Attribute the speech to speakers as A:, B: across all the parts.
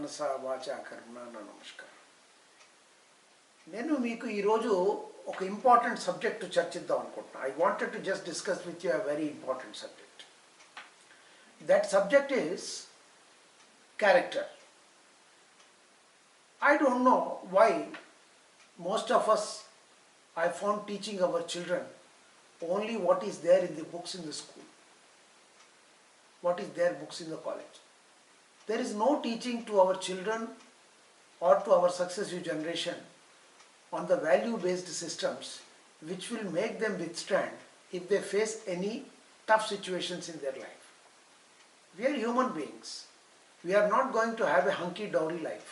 A: మనసా వాచా కర్మణ నమస్కారం. నేను మీకు ఈరోజు ఒక ఇంపార్టెంట్ సబ్జెక్ట్ చర్చిద్దాం అనుకుంటున్నా. I wanted to just discuss with you a very important subject. That subject is character. I don't know why most of us I found teaching our children only what is there in the books in the school, what is their books in the college. There is no teaching to our children or to our successive generation on the value-based systems which will make them withstand if they face any tough situations in their life. We are human beings. We are not going to have a hunky-dory life.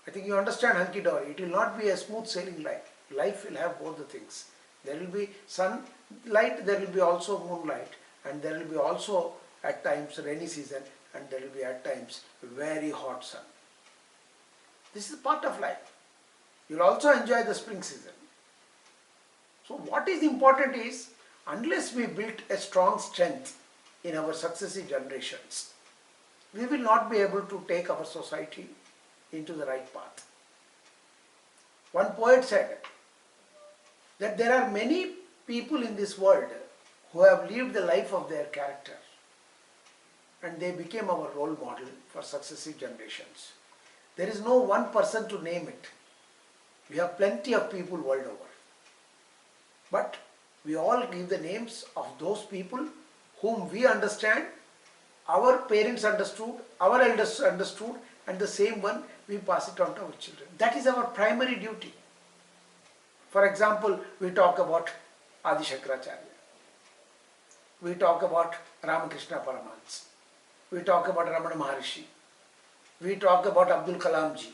A: I think you understand hunky-dory. It will not be a smooth sailing life. Life will have both the things. There will be sunlight, there will be also moonlight, and there will be also at times rainy season, and there will be at times very hot sun. This is part of life. You will also enjoy the spring season. So what is important is, unless we build a strong strength in our successive generations, we will not be able to take our society into the right path. One poet said that there are many people in this world who have lived the life of their character and they became our role model for successive generations. There is no one person to name it. We have plenty of people world over. But we all give the names of those people whom we understand, our parents understood, our elders understood, and the same one we pass it on to our children. That is our primary duty. For example, we talk about Adi Shankaracharya. We talk about Ramakrishna Paramahansa. We talk about Ramana Maharishi. We talk about Abdul Kalam ji.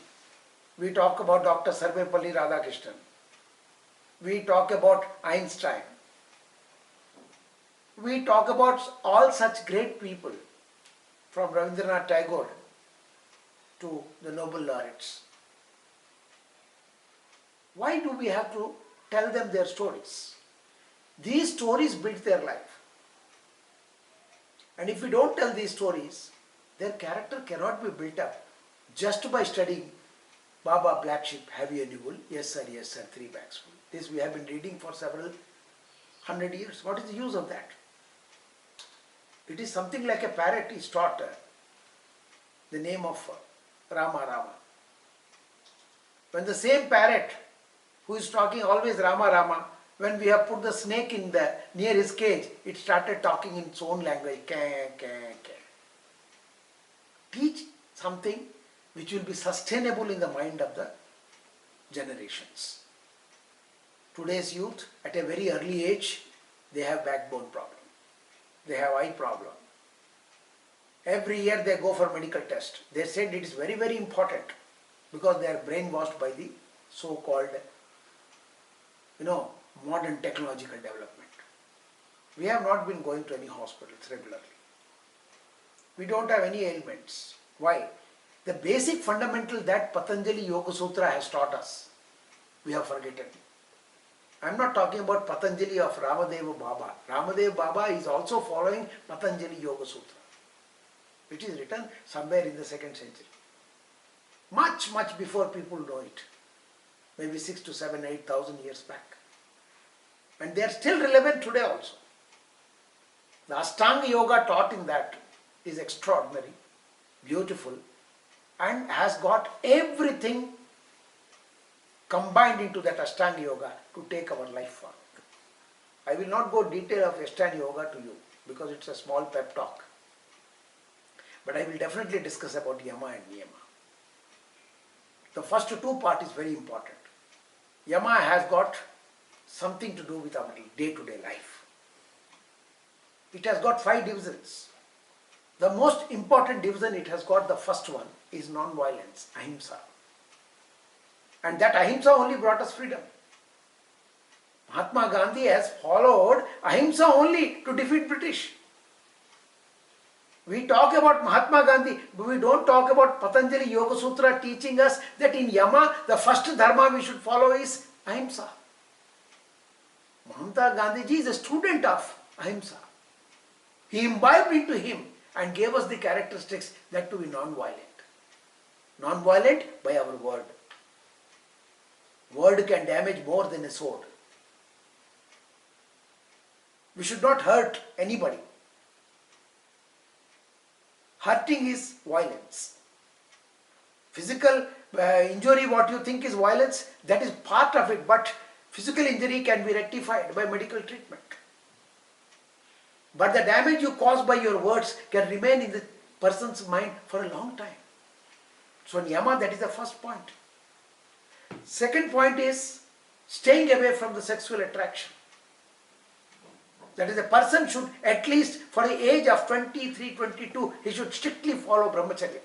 A: We talk about Dr. Sarvepalli Radhakrishnan. We talk about Einstein. We talk about all such great people, from Rabindranath Tagore to the Nobel laureates. Why do we have to tell them their stories? These stories build their life. And if we don't tell these stories, their character cannot be built up just by studying Baba Black Sheep, have you any wool? Yes sir, 3 bags full. This we have been reading for several hundred years. What is the use of that? It is something like a parrot is taught the name of Rama Rama. When the same parrot who is talking always Rama Rama, when we have put the snake in the near his cage, it started talking in its own language. Kah, kah, kah. Teach something which will be sustainable in the mind of the generations. Today's youth, at a very early age, they have backbone problem. They have eye problem. Every year they go for medical test. They said it is very, very important because they are brainwashed by the so-called, modern technological development. We have not been going to any hospitals regularly. We don't have any ailments. Why? The basic fundamental that Patanjali Yoga Sutra has taught us, we have forgotten. I am not talking about Patanjali of Ramadeva Baba. Ramadeva Baba is also following Patanjali Yoga Sutra, which is written somewhere in the 2nd century. Much, much before people know it. Maybe 6 to 7, 8,000 years back. And they are still relevant today also. The Ashtanga Yoga taught in that is extraordinary, beautiful, and has got everything combined into that Ashtanga Yoga to take our life forward. I will not go detail of Ashtanga Yoga to you because it's a small pep talk. But I will definitely discuss about Yama and Niyama. The first 2 part is very important. Yama has got something to do with our day-to-day life. It has got 5 divisions. The most important division it has got, the first one, is non-violence, ahimsa. And that ahimsa only brought us freedom. Mahatma Gandhi has followed ahimsa only to defeat British. We talk about Mahatma Gandhi, but we don't talk about Patanjali Yoga Sutra teaching us that in Yama, the first dharma we should follow is ahimsa. Mahatma Gandhi is a student of ahimsa. He imbibed into him and gave us the characteristics that to be non-violent. Non-violent by our word. Word can damage more than a sword. We should not hurt anybody. Hurting is violence. Physical injury, what you think is violence, that is part of it, but physical injury can be rectified by medical treatment. But the damage you cause by your words can remain in the person's mind for a long time. So niyama, that is the first point. Second point is staying away from the sexual attraction. That is, a person should, at least for the age of 23, 22, he should strictly follow brahmacharya.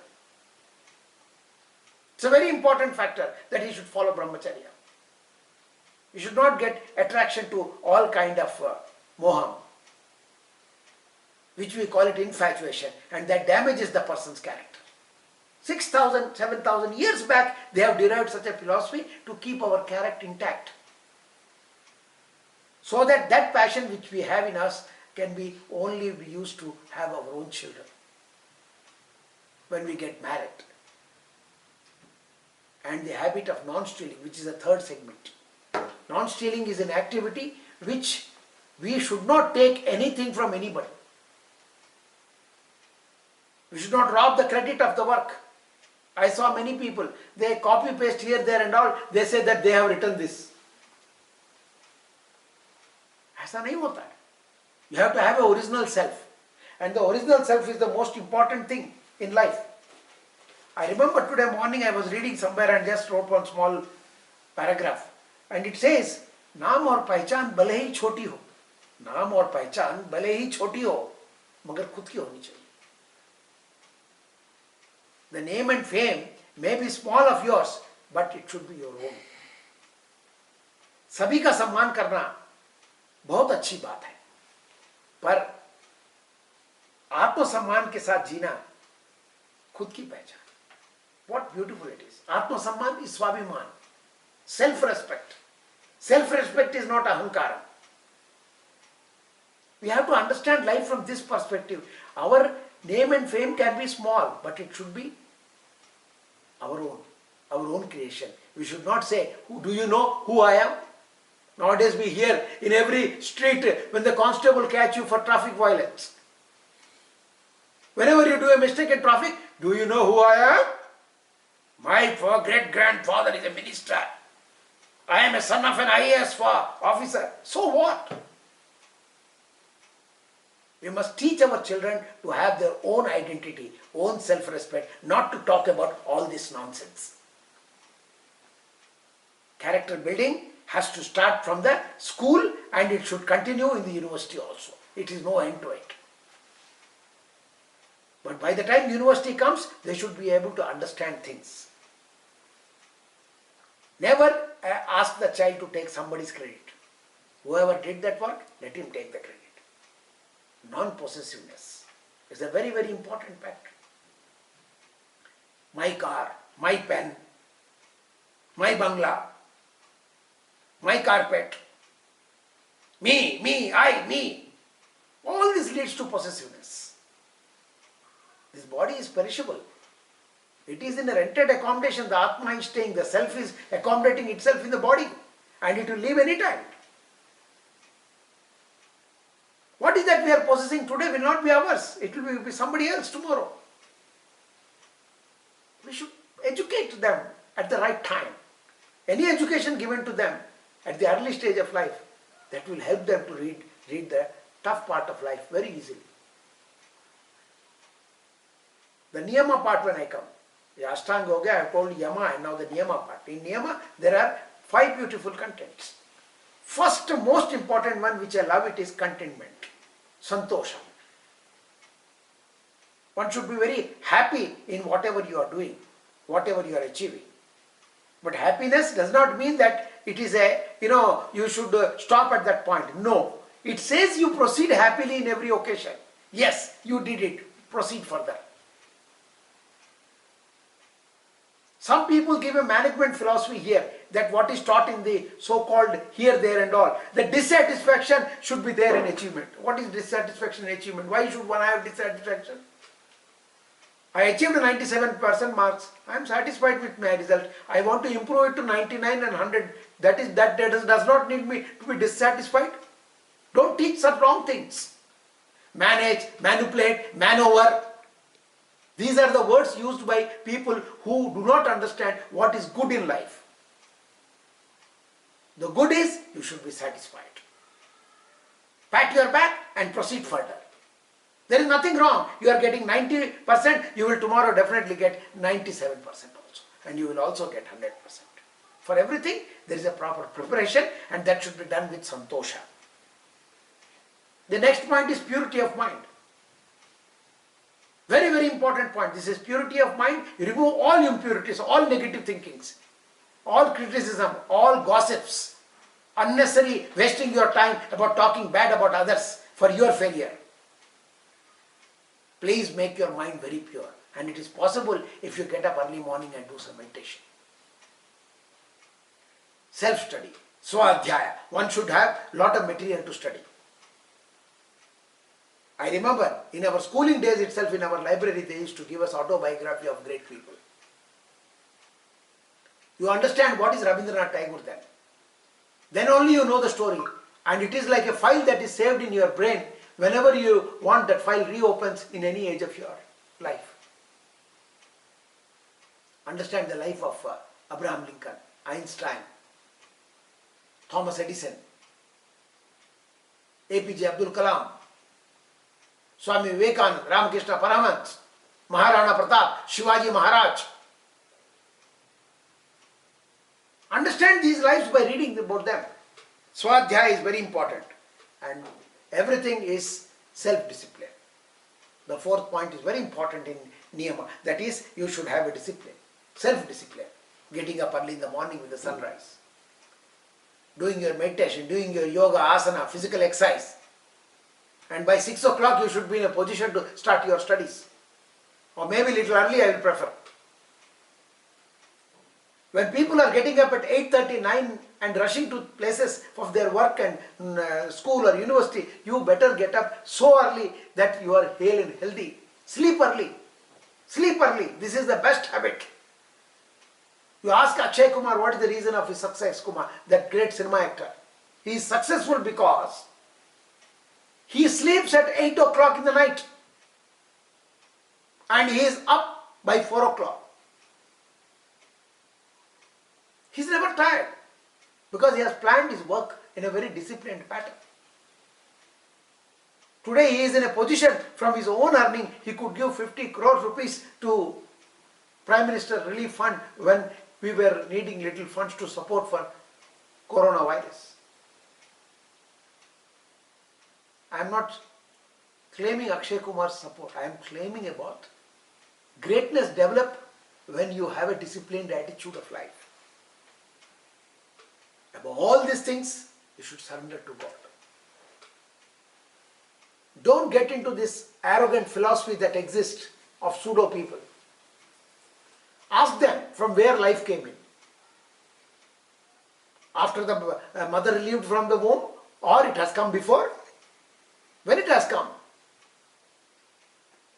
A: It's a very important factor that he should follow brahmacharya. You should not get attraction to all kind of moham, which we call it infatuation, and that damages the person's character. 6,000, 7,000 years back, they have derived such a philosophy to keep our character intact. So that that passion which we have in us can be only be used to have our own children when we get married. And the habit of non-stealing, which is the third segment. Non-stealing is an activity which we should not take anything from anybody. We should not rob the credit of the work. I saw many people, they copy paste here, there and all, they say that they have written this. ऐसा नहीं होता है. You have to have an original self, and the original self is the most important thing in life. I remember today morning I was reading somewhere and just wrote one small paragraph, and it says, नाम और पहचान भले ही छोटी हो, नाम और पहचान भले ही छोटी हो, मगर खुद की होनी चाहिए. The name and fame may be small of yours, but it should be your own. सभी का सम्मान करना बहुत अच्छी बात है, पर आत्मसम्मान के साथ जीना खुद की पहचान. What beautiful it is. आत्मसम्मान is स्वाभिमान, self-respect. Self-respect is not ahankara. We have to understand life from this perspective. Our name and fame can be small, but it should be our own creation. We should not say, do you know who I am? Nowadays we hear in every street when the constable catch you for traffic violence. Whenever you do a mistake in traffic, do you know who I am? My great-grandfather is a minister. I am a son of an IAS officer. So what? We must teach our children to have their own identity, own self-respect, not to talk about all this nonsense. Character building has to start from the school, and it should continue in the university also. It is no end to it. But by the time university comes, they should be able to understand things. Never ask the child to take somebody's credit. Whoever did that work, let him take the credit. Non-possessiveness is a very, very important factor. My car, my pen, my bangla, my carpet, me, I, me. All this leads to possessiveness. This body is perishable. It is in a rented accommodation. The Atma is staying, the self is accommodating itself in the body, and it will leave any time. What is that we are possessing today will not be ours. It will be somebody else tomorrow. We should educate them at the right time. Any education given to them at the early stage of life, that will help them to read the tough part of life very easily. The niyama part when I come, the ashtanga ho gaya, I have told yama and now the niyama part. In niyama there are 5 beautiful contents. First most important one which I love, it is contentment, santosha. One should be very happy in whatever you are doing, whatever you are achieving. But happiness does not mean that it is you should stop at that point. No. It says you proceed happily in every occasion. Yes, you did it. Proceed further. Some people give a management philosophy here that what is taught in the so-called here, there and all. The dissatisfaction should be there in achievement. What is dissatisfaction in achievement? Why should one have dissatisfaction? I achieved 97% marks. I am satisfied with my result. I want to improve it to 99 and 100. That does not need me to be dissatisfied. Don't teach such wrong things. Manage, manipulate, maneuver. These are the words used by people who do not understand what is good in life. The good is you should be satisfied. Pat your back and proceed further. There is nothing wrong. You are getting 90%, you will tomorrow definitely get 97% also. And you will also get 100%. For everything, there is a proper preparation, and that should be done with santosha. The next point is purity of mind. Very, very important point. This is purity of mind. You remove all impurities, all negative thinkings, all criticism, all gossips, unnecessary wasting your time about talking bad about others for your failure. Please make your mind very pure, and it is possible if you get up early morning and do some meditation. Self-study, swadhyaya. One should have lot of material to study. I remember in our schooling days itself, in our library, they used to give us autobiography of great people. You understand what is Rabindranath Tagore then. Then only you know the story, and it is like a file that is saved in your brain. Whenever you want, that file reopens in any age of your life. Understand the life of Abraham Lincoln, Einstein, Thomas Edison, APJ Abdul Kalam, Swami Vivekananda, Ramakrishna Paramahansa, Maharana Pratap, Shivaji Maharaj. Understand these lives by reading about them. Swadhyaya is very important, and everything is self-discipline. The fourth point is very important in niyama. That is, you should have a discipline, self-discipline. Getting up early in the morning with the sunrise, doing your meditation, doing your yoga, asana, physical exercise. And by 6 o'clock you should be in a position to start your studies. Or maybe little early I will prefer. When people are getting up at 8:30, 9 and rushing to places of their work and school or university, you better get up so early that you are hale and healthy. Sleep early. Sleep early. This is the best habit. You ask Akshay Kumar what is the reason of his success, Kumar, that great cinema actor. He is successful because he sleeps at 8 o'clock in the night and he is up by 4 o'clock. He is never tired because he has planned his work in a very disciplined pattern. Today he is in a position, from his own earning, he could give 50 crore rupees to Prime Minister Relief Fund when we were needing little funds to support for coronavirus. I am not claiming Akshay Kumar's support. I am claiming about greatness develop when you have a disciplined attitude of life. Above all these things, you should surrender to God. Don't get into this arrogant philosophy that exists of pseudo people. Ask them from where life came in. After the mother relieved from the womb, or it has come before? When it has come.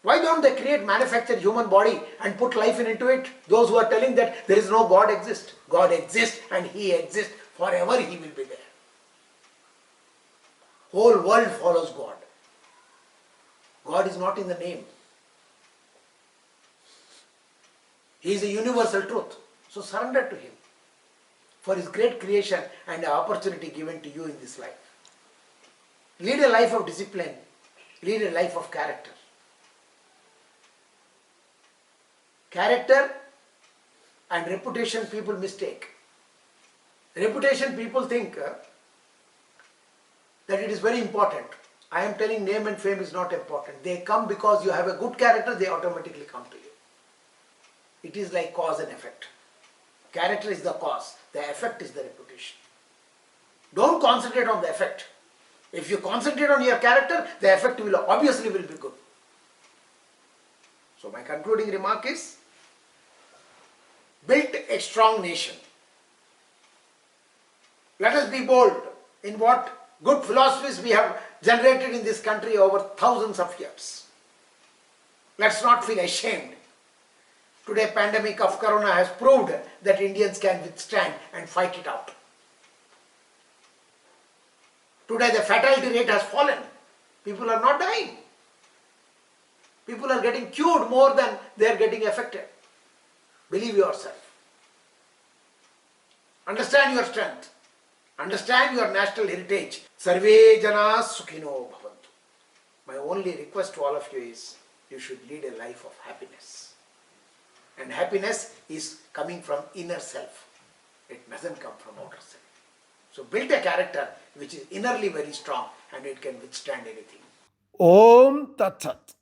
A: Why don't they manufacture human body and put life into it? Those who are telling that there is no God exists. God exists and He exists. Forever He will be there. Whole world follows God. God is not in the name. He is a universal truth. So surrender to Him for His great creation and the opportunity given to you in this life. Lead a life of discipline. Lead a life of character. Character and reputation people mistake. Reputation people think that it is very important. I am telling name and fame is not important. They come because you have a good character, they automatically come to you. It is like cause and effect. Character is the cause, the effect is the reputation. Don't concentrate on the effect. If you concentrate on your character, the effect will obviously be good. So my concluding remark is, build a strong nation. Let us be bold in what good philosophies we have generated in this country over thousands of years. Let's not feel ashamed Today, pandemic of corona has proved that Indians can withstand and fight it out. Today, the fatality rate has fallen. People are not dying. People are getting cured more than they are getting affected. Believe yourself. Understand your strength. Understand your national heritage. Sarve jana sukhino bhavantu. My only request to all of you is you should lead a life of happiness. And happiness is coming from inner self. It doesn't come from outer self. So build a character which is innerly very strong and it can withstand anything.
B: Om Tat Sat.